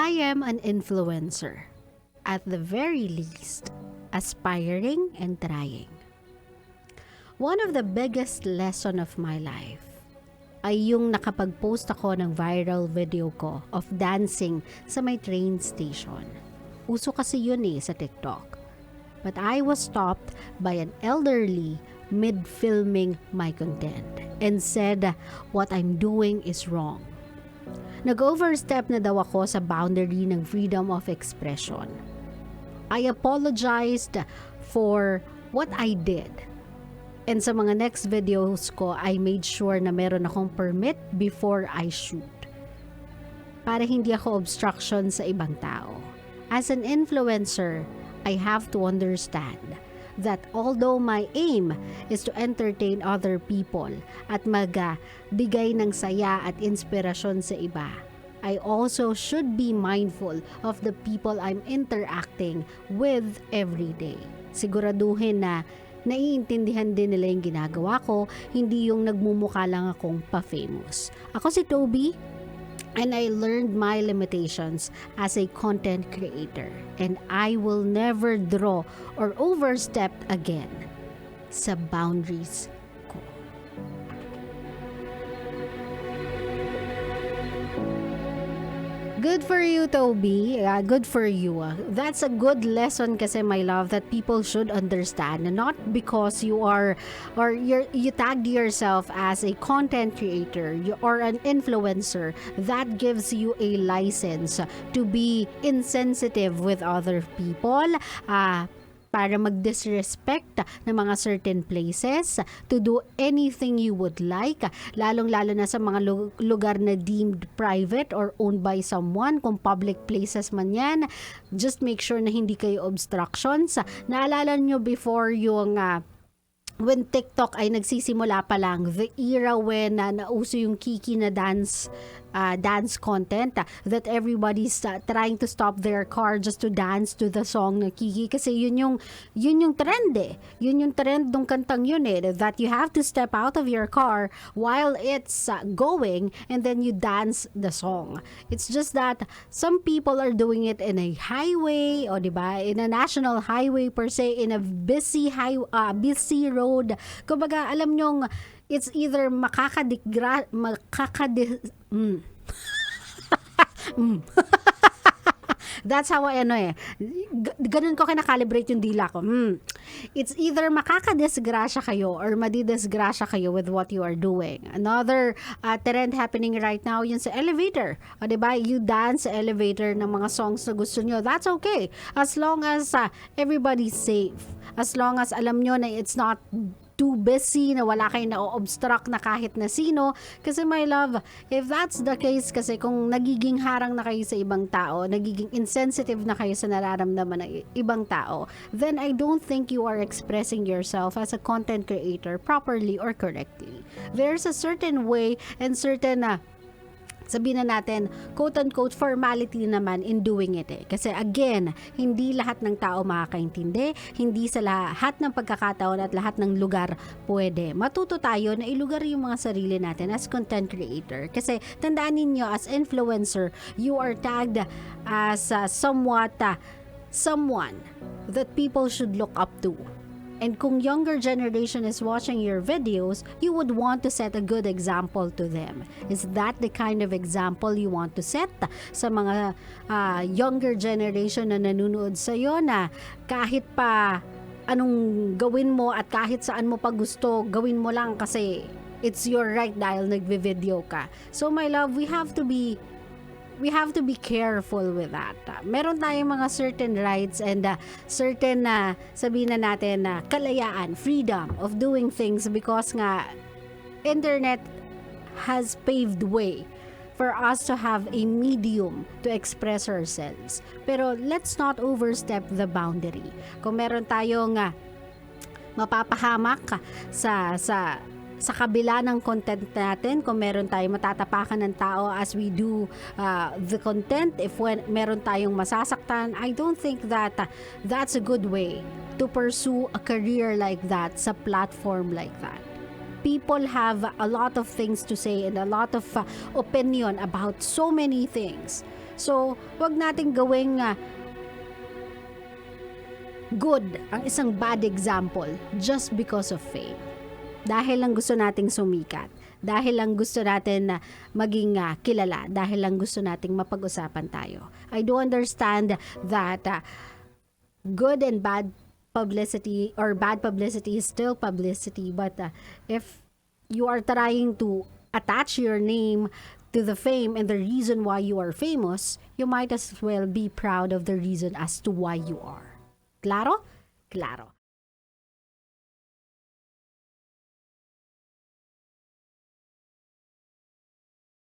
I am an influencer. At the very least, aspiring and trying. One of the biggest lesson of my life ay yung nakapag-post ako ng viral video ko of dancing sa may train station. Uso kasi yun sa TikTok. But I was stopped by an elderly mid-filming my content and said what I'm doing is wrong. Nag-overstep na daw ako sa boundary ng freedom of expression. I apologized for what I did. And sa mga next videos ko, I made sure na meron akong permit before I shoot. Para hindi ako obstruction sa ibang tao. As an influencer, I have to understand that although my aim is to entertain other people at magbigay ng saya at inspirasyon sa iba, I also should be mindful of the people I'm interacting with every day. Siguraduhin na naiintindihan din nila yung ginagawa ko, hindi yung nagmumukha lang akong pa-famous. Ako si Toby, and I learned my limitations as a content creator. And I will never draw or overstep again sa boundaries ko. Good for you, Toby. Good for you. That's a good lesson kasi, my love, that people should understand. Not because you are or you tagged yourself as a content creator or an influencer, that gives you a license to be insensitive with other people, para mag-disrespect ng mga certain places, to do anything you would like, lalong-lalo na sa mga lugar na deemed private or owned by someone. Kung public places man yan, just make sure na hindi kayo obstructions. Naalala nyo before yung when TikTok ay nagsisimula pa lang, the era when nauso yung kiki na dance content, that everybody's trying to stop their car just to dance to the song na Kiki, kasi yun yung trend yun yung trend ng kantang yun that you have to step out of your car while it's going and then you dance the song. It's just that some people are doing it in a highway, o diba, in a national highway per se, in a busy road. Kumbaga, alam nyong it's either That's how I ganun ko kinakalibrate yung dila ko. It's either makakadisgrasya kayo or madidisgrasya kayo with what you are doing. Another trend happening right now, yun sa elevator. O diba, you dance sa elevator ng mga songs na gusto nyo. That's okay. As long as everybody's safe. As long as alam nyo na it's not too busy, na wala kayong na-obstruct na kahit na sino. Kasi, my love, if that's the case, kasi kung nagiging harang na kayo sa ibang tao, nagiging insensitive na kayo sa nararamdaman ng ibang tao, then I don't think you are expressing yourself as a content creator properly or correctly. There's a certain way and certain sabihin na natin, quote-unquote, formality naman in doing it Kasi again, hindi lahat ng tao makakaintindi, hindi sa lahat ng pagkakataon at lahat ng lugar pwede. Matuto tayo na ilugar yung mga sarili natin as content creator. Kasi tandaan ninyo, as influencer, you are tagged as someone that people should look up to. And kung younger generation is watching your videos, you would want to set a good example to them. Is that the kind of example you want to set sa mga younger generation na nanonood sa'yo, na kahit pa anong gawin mo at kahit saan mo pa gusto, gawin mo lang kasi it's your right dahil nagve-video ka. So, my love, we have to be careful with that. Meron tayong mga certain rights and certain sabihin na natin na kalayaan, freedom of doing things, because nga internet has paved way for us to have a medium to express ourselves. Pero let's not overstep the boundary. Kung meron tayong mapapahamak sa kabila ng content natin, kung meron tayong matatapakan ng tao as we do the content, if meron tayong masasaktan, I don't think that that's a good way to pursue a career like that sa platform like that. People have a lot of things to say and a lot of opinion about so many things. So, wag nating gawing good ang isang bad example just because of fame. Dahil lang gusto nating sumikat. Dahil lang gusto natin na maging kilala. Dahil lang gusto nating mapag-usapan tayo. I do understand that good and bad publicity or bad publicity is still publicity. But if you are trying to attach your name to the fame and the reason why you are famous, you might as well be proud of the reason as to why you are. Claro? Claro.